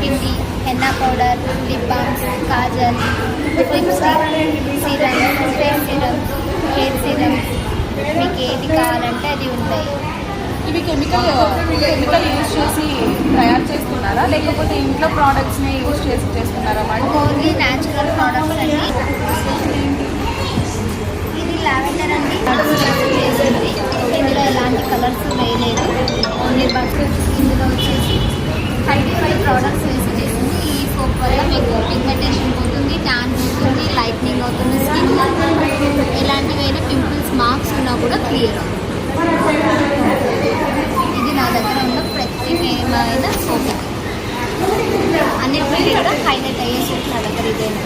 పిండి, henna powder, lip balms, kajal, lipstick, serums, face serums, hair serums, మీకు ఏది కావాలంటే అది ఉంటాయి. ఇవి కెమికల్ యూజ్ చేసి తయారు చేస్తున్నారా, లేకపోతే ఇంట్లో ప్రోడక్ట్స్ని యూజ్ చేసి చేస్తున్నారా మేడం? ఓన్లీ న్యాచురల్ ప్రోడక్ట్స్ అండి. ఇది లావెండర్ అండి, చేసింది. ఇందులో ఎలాంటి కలర్స్ వేయలేదు, ఓన్లీ బట్ ఇందులో వచ్చేసి 35 ప్రోడక్ట్స్ వేసి చేసింది. ఈ సోప్ వల్ల మీకు పిగ్మెంటేషన్ పోతుంది, ట్యాన్ పోతుంది, లైట్నింగ్ అవుతుంది స్కిన్. ఎలాంటివైనా పింపుల్స్, మార్క్స్ ఉన్నా కూడా క్లియర్ అవుతుంది. ఇది నా దగ్గర ఉన్న ప్రత్యేకమైన సోప్. అన్నిటికీ కూడా హైలైట్ అయ్యే సోప్ నా దగ్గర ఇదేనా.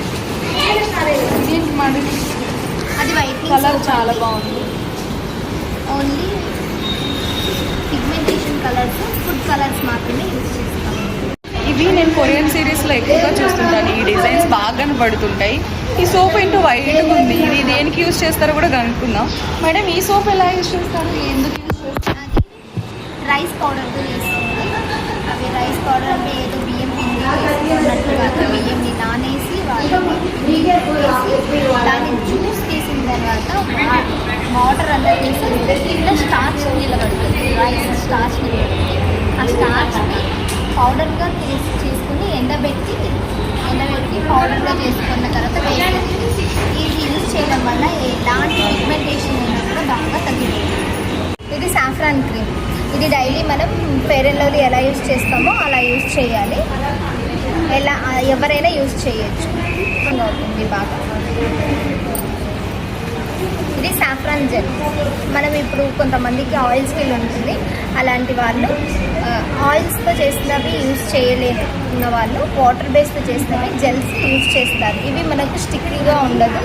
అది వైట్ కలర్ చాలా బాగుంది. Only pigmentation colours, food colours మాత్రమే యూజ్ చేస్తాను. ఇవి నేను కొరియన్ సిరీస్లో ఎక్కువగా చూస్తుంటాను. ఈ డిజైన్స్ బాగా కనపడుతుంటాయి. ఈ సోప్ ఏంటో వైట్గా ఉంది. ఇది దేనికి యూజ్ చేస్తారో కూడా కనుక్కుందాం. మేడం, ఈ సోప్ ఎలా యూజ్ చేస్తారు, ఎందుకు యూజ్ చేస్తారు? అది రైస్ పౌడర్తో చేస్తుంది. అవి రైస్ పౌడర్ అంటే ఏదో బియ్యం పిండి వేసుకున్నట్టుగా బియ్యంని నానేసి వాటిని దాన్ని జ్యూస్ తీసిన తర్వాత వాటర్ అంతా తీసేస్తే కింద స్టార్చ్ నిలబడుతుంది. రైస్ స్టార్చ్ నిలబడుతుంది. ఆ స్టార్చ్ని పౌడర్గా చేసుకుని ఎండబెట్టి పౌడర్గా చేసుకున్న తర్వాత వేస్తుంది. ఇది యూజ్ చేయడం వల్ల ఎలాంటి పిగ్మెంటేషన్ అయినా కూడా బాగా తగ్గిపోతుంది. ఇది సాఫ్రాన్ క్రీమ్. ఇది డైలీ మనం ఫెయిర్ అండ్ లవ్లీ ఎలా యూజ్ చేస్తామో అలా యూజ్ చేయాలి. ఎవరైనా యూజ్ చేయొచ్చు, అవుతుంది బాగా. ఇది సాఫ్రాన్ జెల్. మనం ఇప్పుడు కొంతమందికి ఆయిల్ స్కిన్ ఉంటుంది. అలాంటి వాళ్ళు ఆయిల్స్తో చేసినవి యూజ్ చేయలేని వాళ్ళు వాటర్ బేస్తో చేసినవి జెల్స్ యూజ్ చేస్తారు. ఇవి మనకు స్టిక్కీగా ఉండదు.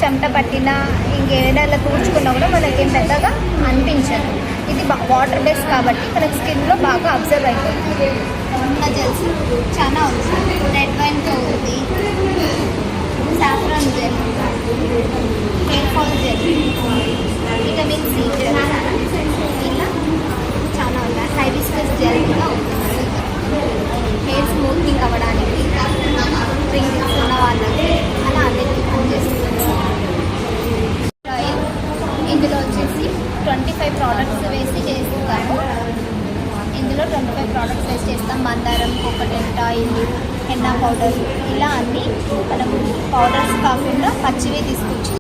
చెమట పట్టినా ఇంకేదైనా ఇలా తూర్చుకున్నా కూడా మనకేం పెద్దగా అనిపించదు. ఇది వాటర్ బేస్ కాబట్టి మనకి స్కిన్లో బాగా అబ్జర్వ్ అయిపోతుంది. ఉన్న జెల్స్ చాలా ఉంది. రెడ్ వైన్తో ఉంది, saffron gel, hair fall gel, vitamin C, ఇలా చాలా ఉన్నాయి. హైబిస్కస్ జెల్ కూడా ఉంటుంది. హెయిర్ స్మూత్నింగ్ అవ్వడానికి, రింగిల్స్ ఉన్న వాళ్ళకి అలా అన్నిటికీ పనిచేస్తుంది. ఇందులో వచ్చేసి 25 ప్రోడక్ట్స్ వేసి చేస్తాము. ఇందులో 25 ప్రోడక్ట్స్ వేసి చేస్తాం. మందారం, కోకోనట్ ఆయిల్, హెన్నా పౌడర్, ఇలా అన్నీ మనం పౌడర్స్ కాకుండా పచ్చివి తీసుకొచ్చి